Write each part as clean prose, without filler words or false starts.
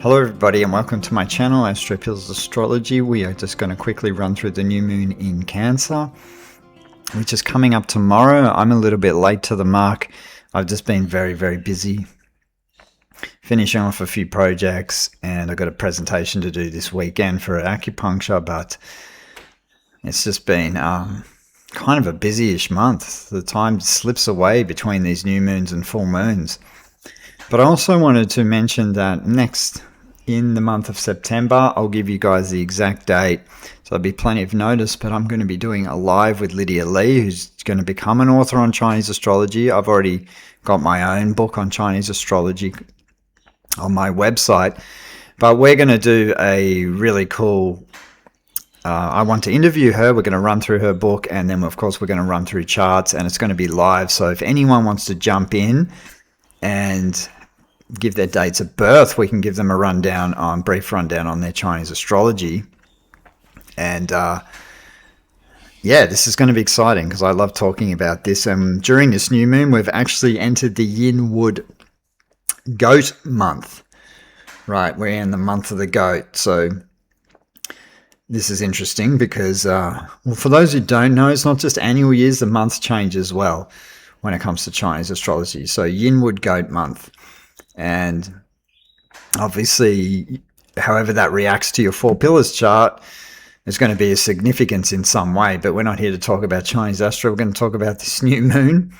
Hello everybody and welcome to my channel, Astrology. We are just going to quickly run through the new moon in Cancer, which is coming up tomorrow. I'm a little bit late to the mark. I've just been very busy finishing off a few projects, and I've got a presentation to do this weekend for Acupuncture, but it's just been kind of a busy-ish month. The time slips away between these new moons and full moons. But I also wanted to mention that next in the month of September, I'll give you guys the exact date. So there'll be plenty of notice, but I'm going to be doing a live with Lydia Lee, who's going to become an author on Chinese astrology. I've already got my own book on Chinese astrology on my website, but we're going to do a really cool I want to interview her. We're going to run through her book, and then of course we're going to run through charts, and it's going to be live. So if anyone wants to jump in and give their dates of birth, we can give them a brief rundown on their Chinese astrology. And yeah, this is going to be exciting because I love talking about this. And during this new moon, we've actually entered the Yin-Wood goat month. Right, we're in the month of the goat. So this is interesting because, well, for those who don't know, it's not just annual years, the months change as well when it comes to Chinese astrology. So Yin-Wood goat month. And obviously, however that reacts to your four pillars chart, there's going to be a significance in some way. But we're not here to talk about Chinese astro. We're going to talk about this new moon.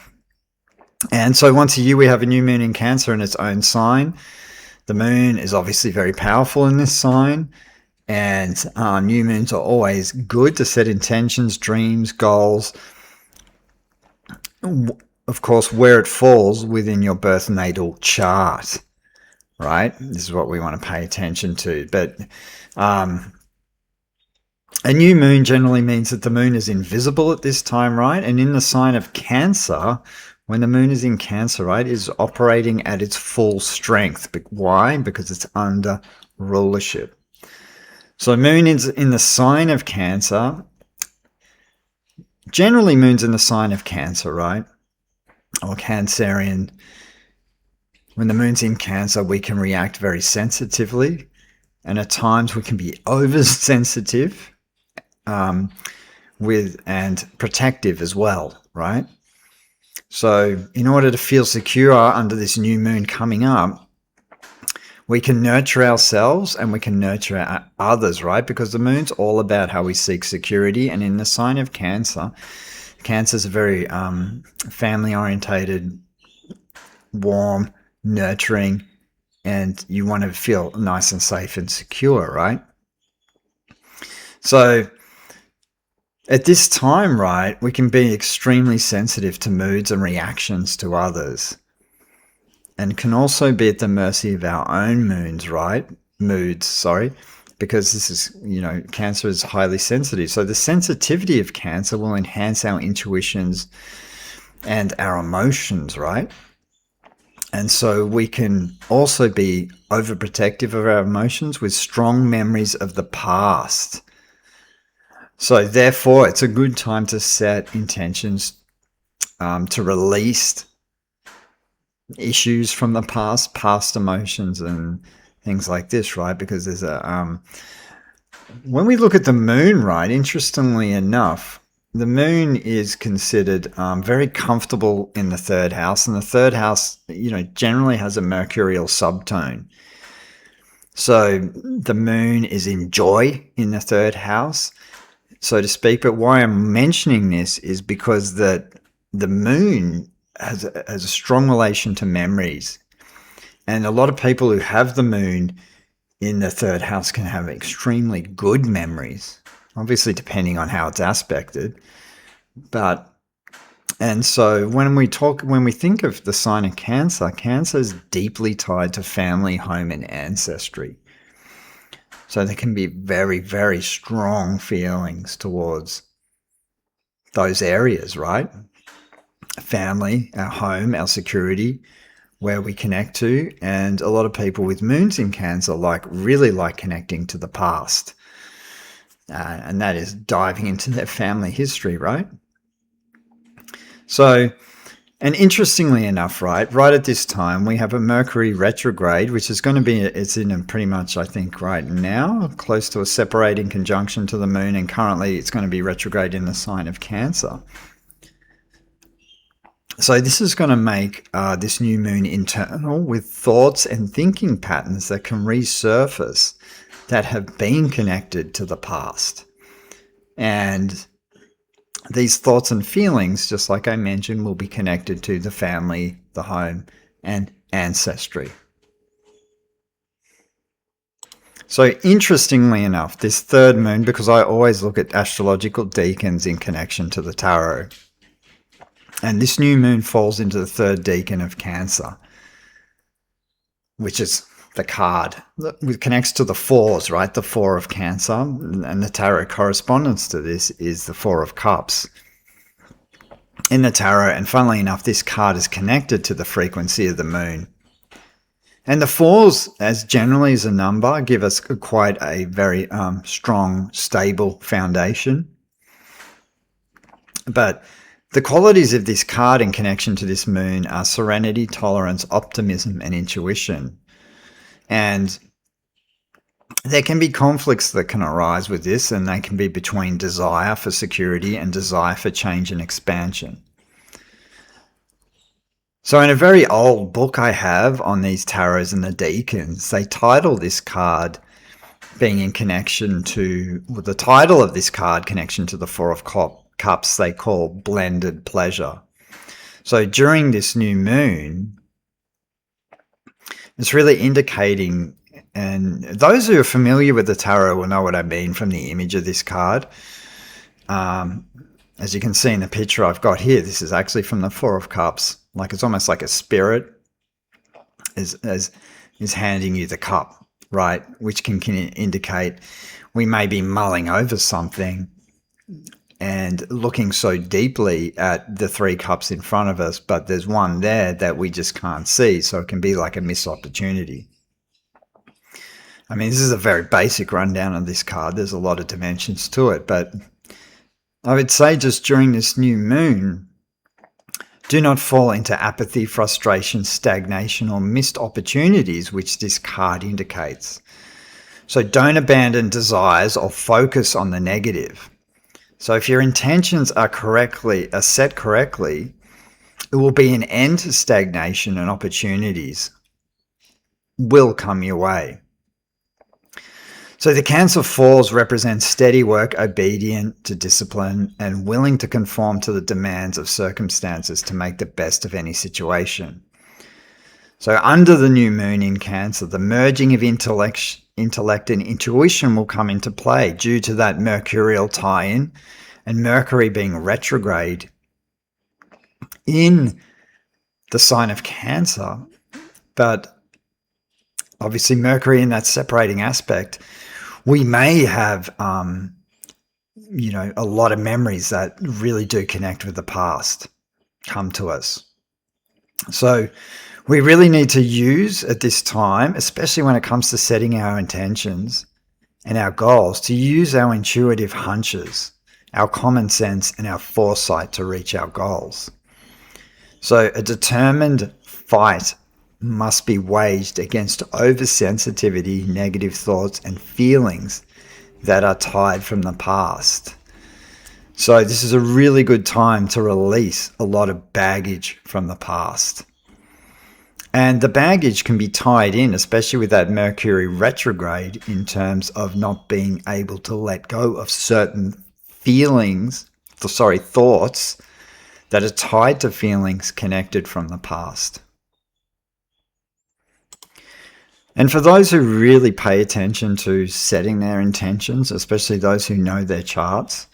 And so once a year, we have a new moon in Cancer in its own sign. The moon is obviously very powerful in this sign. And new moons are always good to set intentions, dreams, goals. Of course, where it falls within your birth natal chart, right? This is what we want to pay attention to. But a new moon generally means that the moon is invisible at this time, right? And in the sign of Cancer, when the moon is in Cancer, right, is operating at its full strength. Why? Because it's under rulership. So moon is in the sign of Cancer. Generally, moon's in the sign of Cancer, right? Or Cancerian. When the moon's in Cancer, we can react very sensitively, and at times we can be oversensitive and protective as well, right? So in order to feel secure under this new moon coming up, we can nurture ourselves and we can nurture others, right? Because the moon's all about how we seek security, and in the sign of Cancer, Cancer is a very family-orientated, warm, nurturing, and you want to feel nice and safe and secure, right? So at this time, right, we can be extremely sensitive to moods and reactions to others, and can also be at the mercy of our own moods, right? Because this is, Cancer is highly sensitive. So the sensitivity of Cancer will enhance our intuitions and our emotions, right? And so we can also be overprotective of our emotions with strong memories of the past. So therefore, it's a good time to set intentions to release issues from the past emotions and things like this, right? Because there's when we look at the moon, right, interestingly enough, the moon is considered very comfortable in the third house, and the third house, generally has a mercurial subtone. So the moon is in joy in the third house, so to speak. But why I'm mentioning this is because that the moon has a strong relation to memories. And a lot of people who have the moon in the third house can have extremely good memories, obviously depending on how it's aspected. And so when we think of the sign of Cancer, Cancer is deeply tied to family, home, and ancestry. So there can be very strong feelings towards those areas, right? Family, our home, our security, where we connect to. And a lot of people with moons in Cancer really like connecting to the past, and that is diving into their family history, right? So And interestingly enough, right at this time, we have a Mercury retrograde, which is going to be, it's in a pretty much, I think, right now, close to a separating conjunction to the moon, and currently it's going to be retrograde in the sign of Cancer. So this is going to make this new moon internal with thoughts and thinking patterns that can resurface that have been connected to the past. And these thoughts and feelings, just like I mentioned, will be connected to the family, the home, and ancestry. So interestingly enough, this third moon, because I always look at astrological decans in connection to the tarot, and this new moon falls into the third decan of Cancer, which is the card. It connects to the fours, right? The Four of Cancer. And the tarot correspondence to this is the Four of Cups in the tarot. And funnily enough, this card is connected to the frequency of the moon. And the fours, as generally as a number, give us quite a very strong, stable foundation. But the qualities of this card in connection to this moon are serenity, tolerance, optimism, and intuition. And there can be conflicts that can arise with this, and they can be between desire for security and desire for change and expansion. So in a very old book I have on these tarots and the decans, they title this card being in connection to, well, the title of this card connection to the Four of Cups, they call blended pleasure. So during this new moon, it's really indicating, and those who are familiar with the tarot will know what I mean from the image of this card. As you can see in the picture I've got here, this is actually from the Four of Cups. Like it's almost like a spirit is handing you the cup, right? Which can indicate we may be mulling over something and looking so deeply at the three cups in front of us, but there's one there that we just can't see. So it can be like a missed opportunity. I mean, this is a very basic rundown of this card. There's a lot of dimensions to it, but I would say just during this new moon, do not fall into apathy, frustration, stagnation, or missed opportunities, which this card indicates. So don't abandon desires or focus on the negative. So if your intentions are set correctly, it will be an end to stagnation, and opportunities will come your way. So the Cancer Fours represent steady work, obedient to discipline, and willing to conform to the demands of circumstances to make the best of any situation. So under the new moon in Cancer, the merging of intellect and intuition will come into play due to that mercurial tie-in, and Mercury being retrograde in the sign of Cancer. But obviously Mercury in that separating aspect, we may have, a lot of memories that really do connect with the past come to us. So we really need to use at this time, especially when it comes to setting our intentions and our goals, to use our intuitive hunches, our common sense, and our foresight to reach our goals. So a determined fight must be waged against oversensitivity, negative thoughts, and feelings that are tied from the past. So this is a really good time to release a lot of baggage from the past. And the baggage can be tied in, especially with that Mercury retrograde, in terms of not being able to let go of certain thoughts that are tied to feelings connected from the past. And for those who really pay attention to setting their intentions, especially those who know their charts,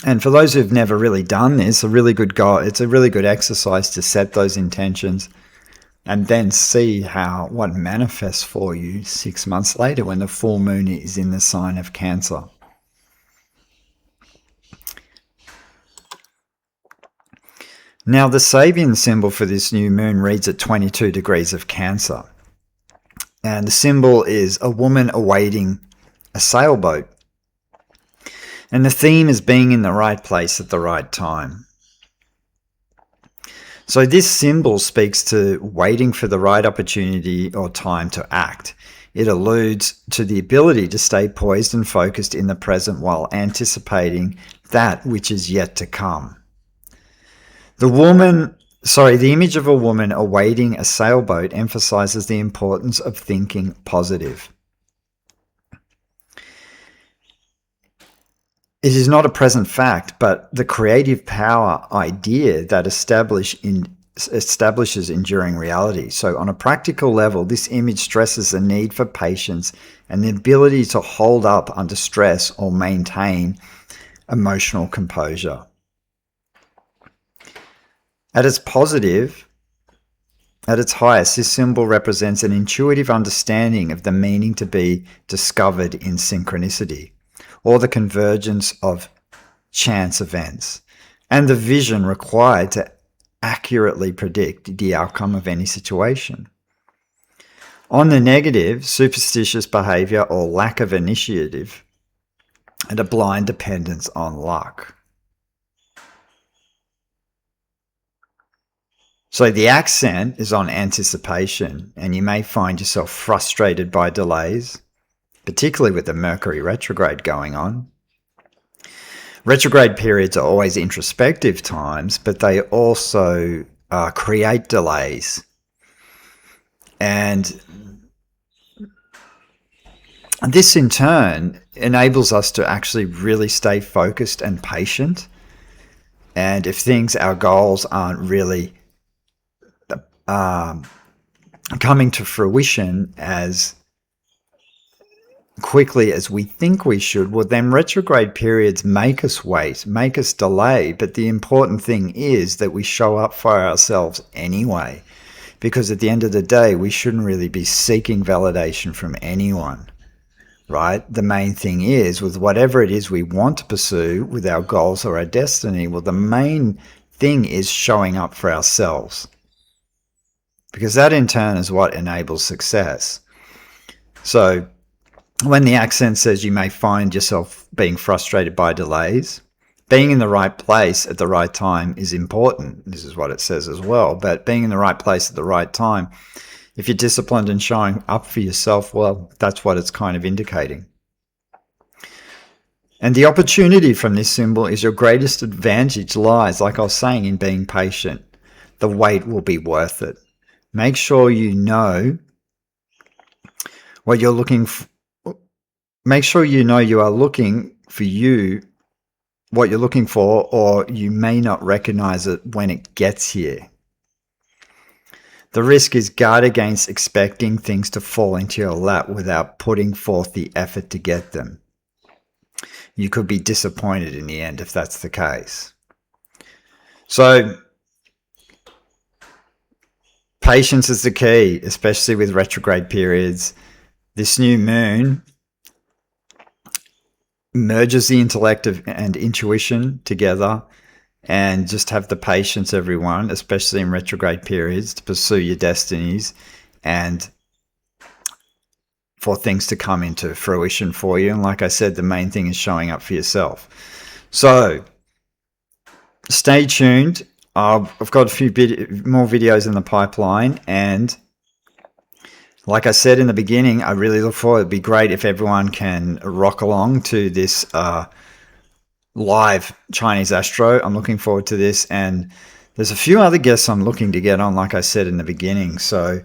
and for those who've never really done this, it's a really good exercise to set those intentions and then see what manifests for you 6 months later when the full moon is in the sign of Cancer. Now, the Sabian symbol for this new moon reads at 22 degrees of Cancer. And the symbol is a woman awaiting a sailboat. And the theme is being in the right place at the right time. So this symbol speaks to waiting for the right opportunity or time to act. It alludes to the ability to stay poised and focused in the present while anticipating that which is yet to come. The image of a woman awaiting a sailboat emphasizes the importance of thinking positive. It is not a present fact, but the creative power idea that establishes enduring reality. So on a practical level, this image stresses the need for patience and the ability to hold up under stress or maintain emotional composure. At its highest, this symbol represents an intuitive understanding of the meaning to be discovered in synchronicity, or the convergence of chance events, and the vision required to accurately predict the outcome of any situation. On the negative, superstitious behavior or lack of initiative, and a blind dependence on luck. So the accent is on anticipation, and you may find yourself frustrated by delays, particularly with the Mercury retrograde going on. Retrograde periods are always introspective times, but they also create delays. And this in turn enables us to actually really stay focused and patient. And if our goals aren't really coming to fruition as quickly as we think we should, well, then retrograde periods make us wait, make us delay. But the important thing is that we show up for ourselves anyway, because at the end of the day, we shouldn't really be seeking validation from anyone, right? The main thing is, with whatever it is we want to pursue with our goals or our destiny, well, the main thing is showing up for ourselves, because that in turn is what enables success. So when the accent says you may find yourself being frustrated by delays, being in the right place at the right time is important. This is what it says as well. But being in the right place at the right time, if you're disciplined and showing up for yourself, well, that's what it's kind of indicating. And the opportunity from this symbol is your greatest advantage lies, like I was saying, in being patient. The wait will be worth it. Make sure you know what you're looking for. Make sure you know you are looking for what you're looking for, or you may not recognize it when it gets here. The risk is guard against expecting things to fall into your lap without putting forth the effort to get them. You could be disappointed in the end if that's the case. So patience is the key, especially with retrograde periods. This new moon merges the intellect and intuition together, and just have the patience, everyone, especially in retrograde periods, to pursue your destinies and for things to come into fruition for you. And like I said, the main thing is showing up for yourself. So stay tuned. I've got a few more videos in the pipeline, and like I said in the beginning, I really look forward. It'd be great if everyone can rock along to this live Chinese Astro. I'm looking forward to this, and there's a few other guests I'm looking to get on, like I said in the beginning. So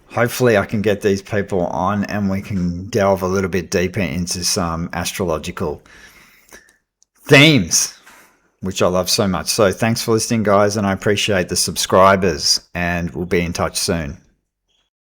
hopefully I can get these people on and we can delve a little bit deeper into some astrological themes, which I love so much. So thanks for listening, guys, and I appreciate the subscribers, and we'll be in touch soon.